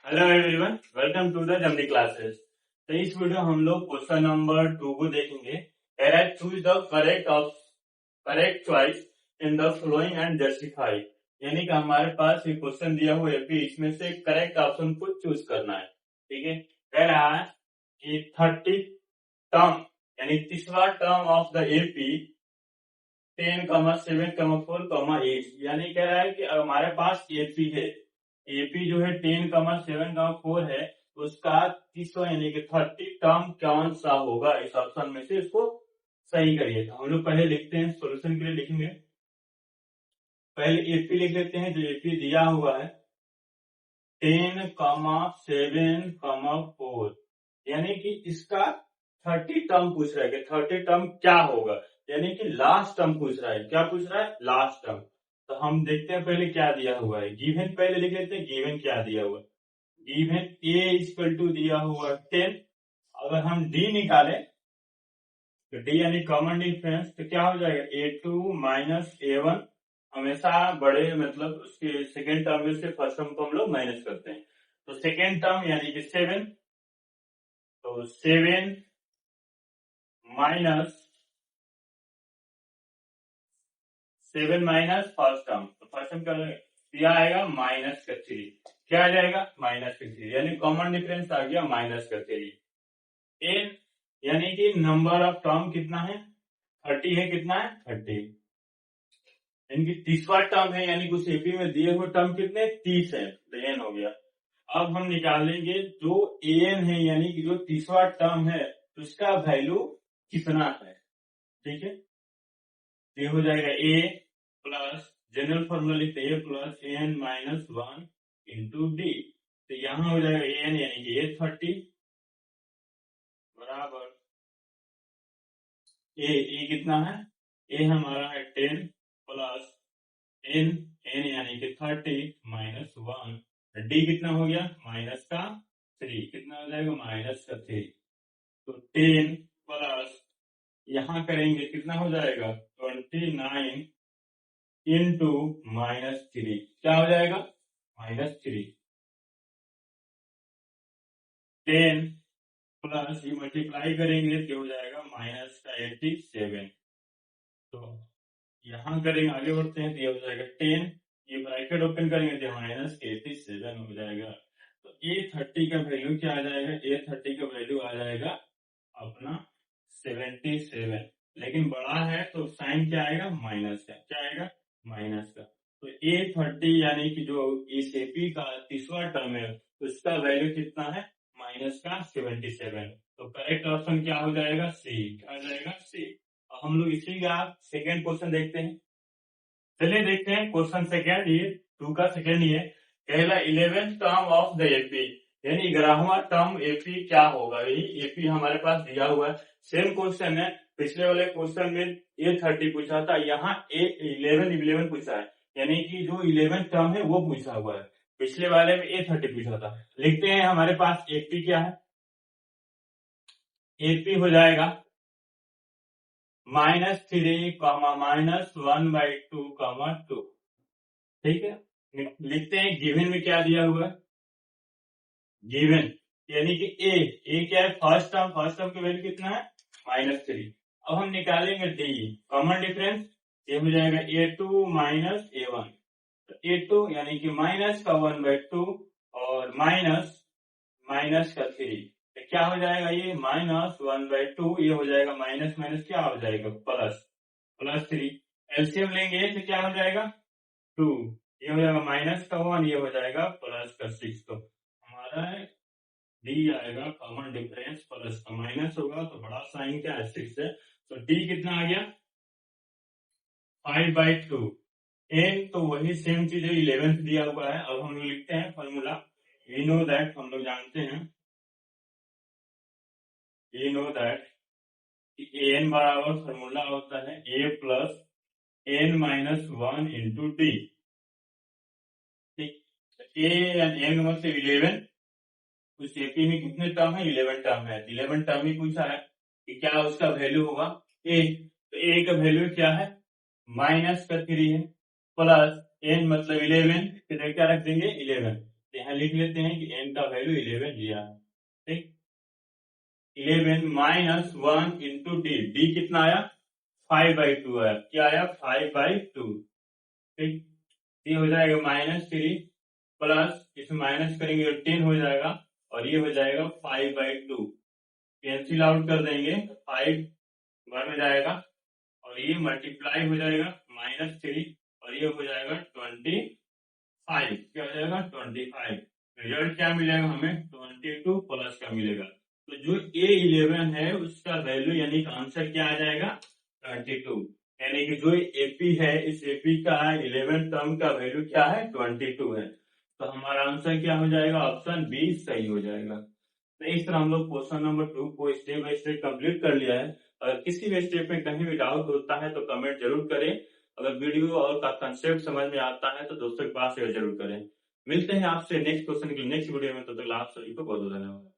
Hello everyone, welcome to the जमनी classes. तो इस वीडियो हम लोग क्वेश्चन नंबर 2 को देखेंगे। Choose the correct choice in the flowing and justify. यानी कि हमारे पास ये क्वेश्चन दिया हुआ है, इसमें से करेक्ट ऑप्शन को चूज करना है। ठीक है, कह रहा है कि 30 टर्म यानी 30वां टर्म ऑफ द एपी 10,7,4,8 यानी कह रहा है कि हमारे पास एपी है। एपी जो है 10,7,4 है, उसका 30वां यानी कि 30 टर्म कौन सा होगा इस ऑप्शन में से, इसको सही करिए। हम लोग पहले लिखते हैं, सॉल्यूशन के लिए लिखेंगे। पहले एपी लिख लेते हैं, जो एपी दिया हुआ है 10,7,4 यानी कि इसका 30 टर्म पूछ रहा है कि 30 टर्म क्या होगा, यानी कि लास्ट टर्म पूछ रहा है। क्या पूछ रहा है? Last term. तो हम देखते हैं पहले क्या दिया हुआ है। गिवन पहले लिख लेते हैं, गिवन क्या दिया हुआ है। गिवन a इक्वल टू दिया हुआ 10। अगर हम d निकाले तो d यानी कॉमन डिफरेंस, तो क्या हो जाएगा a2 माइनस a1। हमेशा बड़े मतलब उसके सेकेंड टर्म में से फर्स्ट टर्म को हम लोग माइनस करते हैं। तो सेकेंड टर्म यानी कि 7, तो 7 माइनस फर्स्ट टर्म, तो फर्स्ट टर्म क्या आएगा? माइनस का 3। क्या आ जाएगा? माइनस का 3, यानी कॉमन डिफरेंस आ गया माइनस का 3। एन यानी कि नंबर ऑफ टर्म कितना है? 30 है। कितना है? 30। इनकी 30वां टर्म है, यानी कि उस एपी में दिए हुए टर्म कितने? 30 है, तो एन हो गया। अब हम निकालेंगे जो एन है, यानी कि जो 30वां टर्म है, उसका वैल्यू कितना है। ठीक है, ये हो जाएगा ए प्लस, जनरल फॉर्मूला लिखते हैं, A plus N minus 1 into D. तो यहां हो जाएगा एन यानी कि ए 30 बराबर ए कितना है? ए हमारा है 10 प्लस एन, एन यानी कि 30 माइनस 1। डी कितना हो गया? माइनस का 3। कितना हो जाएगा? माइनस का 3। तो 10 प्लस यहां करेंगे कितना हो जाएगा? 29 इंटू माइनस 3। क्या हो जाएगा? माइनस 3। 10 प्लस ये मल्टीप्लाई करेंगे तो हो जाएगा माइनस का 87। तो यहां करेंगे, आगे बढ़ते हैं, तो ये हो जाएगा 10, ये ब्रैकेट ओपन करेंगे तो माइनस 87 हो जाएगा। तो A30 का वैल्यू क्या आ जाएगा? A30 का वैल्यू आ जाएगा अपना 77। लेकिन बड़ा है तो साइन क्या आएगा? माइनस का। क्या आएगा? माइनस का। तो A30 यानी कि जो इस एपी का 30वां टर्म है, उसका वैल्यू कितना है? माइनस का 77। तो करेक्ट ऑप्शन क्या हो जाएगा? सी। क्या हो जाएगा? सी। हम लोग इसी का सेकेंड क्वेश्चन देखते हैं। चलिए देखते हैं क्वेश्चन सेकेंड, ये 2 का सेकेंड ही है। पहला 11th term of the AP, यानी 11वां टर्म एपी क्या होगा, यही एपी हमारे पास दिया हुआ है। सेम क्वेश्चन है, पिछले वाले क्वेश्चन में A30 पूछा था, यहाँ A11 पूछा है, यानी कि जो 11th टर्म है वो पूछा हुआ है। पिछले वाले में A30 पूछा था। लिखते हैं हमारे पास एपी क्या है। एपी हो जाएगा -3, -1/2, ठीक है। लिखते हैं गिवन में क्या दिया हुआ है। गिवन यानी कि ए क्या है? फर्स्ट टर्म की वैल्यू कितना है? -3। अब हम निकालेंगे डी, कॉमन डिफरेंस। ये हो जाएगा A2 माइनस A1। तो A2 यानी कि माइनस का 1/2 और माइनस का 3। तो क्या हो जाएगा? ये -1/2, ये हो जाएगा माइनस माइनस क्या हो जाएगा? +3। एलसीएम लेंगे तो क्या हो जाएगा? 2। ये हो जाएगा माइनस का 1, ये हो जाएगा प्लस का 6। तो हमारा डी आएगा कॉमन डिफरेंस, प्लस का माइनस होगा तो बड़ा साइन क्या है? 6 है। तो डी कितना आ गया? 5/2। एन तो वही सेम चीज है, 11th दिया हुआ है। अब हम लिखते हैं फॉर्मूला। वी नो दैट, हम लोग जानते हैं, वी नो दैट एन बराबर फॉर्मूला होता है A plus N minus 1 into D. ठीक, ए एन मतलब 11। उस एपी में कितने टर्म है? 11 टर्म है। 11 टर्म ही पूछा है कि क्या उसका वैल्यू होगा ए। तो ए का वैल्यू क्या है? -3 है, प्लस एन मतलब 11, फिर क्या रख देंगे? 11। तो यहाँ लिख लेते हैं कि n का वैल्यू 11 लिया। ठीक, 11 माइनस 1 इंटू डी, डी कितना आया 5/2 आया, क्या आया 5/2। ठीक, ये हो जाएगा -3 प्लस इसमें माइनस करेंगे तो 10 हो जाएगा और ये हो जाएगा 5/2। कैंसिल आउट कर देंगे, 5 बार में जाएगा और ये मल्टीप्लाई हो जाएगा -3 और ये हो जाएगा 25। क्या हो जाएगा 25। रिजल्ट क्या मिलेगा हमें 22 प्लस का मिलेगा। तो जो A11 है उसका वैल्यू यानी कि आंसर क्या आ जाएगा 22, यानी कि जो एपी है इस एपी का 11 टर्म का वैल्यू क्या है 22 है। तो हमारा आंसर क्या हो जाएगा ऑप्शन बी सही हो जाएगा। तो इस तरह हम लोग क्वेश्चन नंबर 2 को स्टेप बाय स्टेप कंप्लीट कर लिया है। अगर किसी भी स्टेप में कहीं भी डाउट होता है तो कमेंट जरूर करें। अगर वीडियो और का कंसेप्ट समझ में आता है तो दोस्तों के पास शेयर जरूर करें। मिलते हैं आपसे नेक्स्ट क्वेश्चन के नेक्स्ट वीडियो में, तो तक आप सभी को बहुत बहुत धन्यवाद।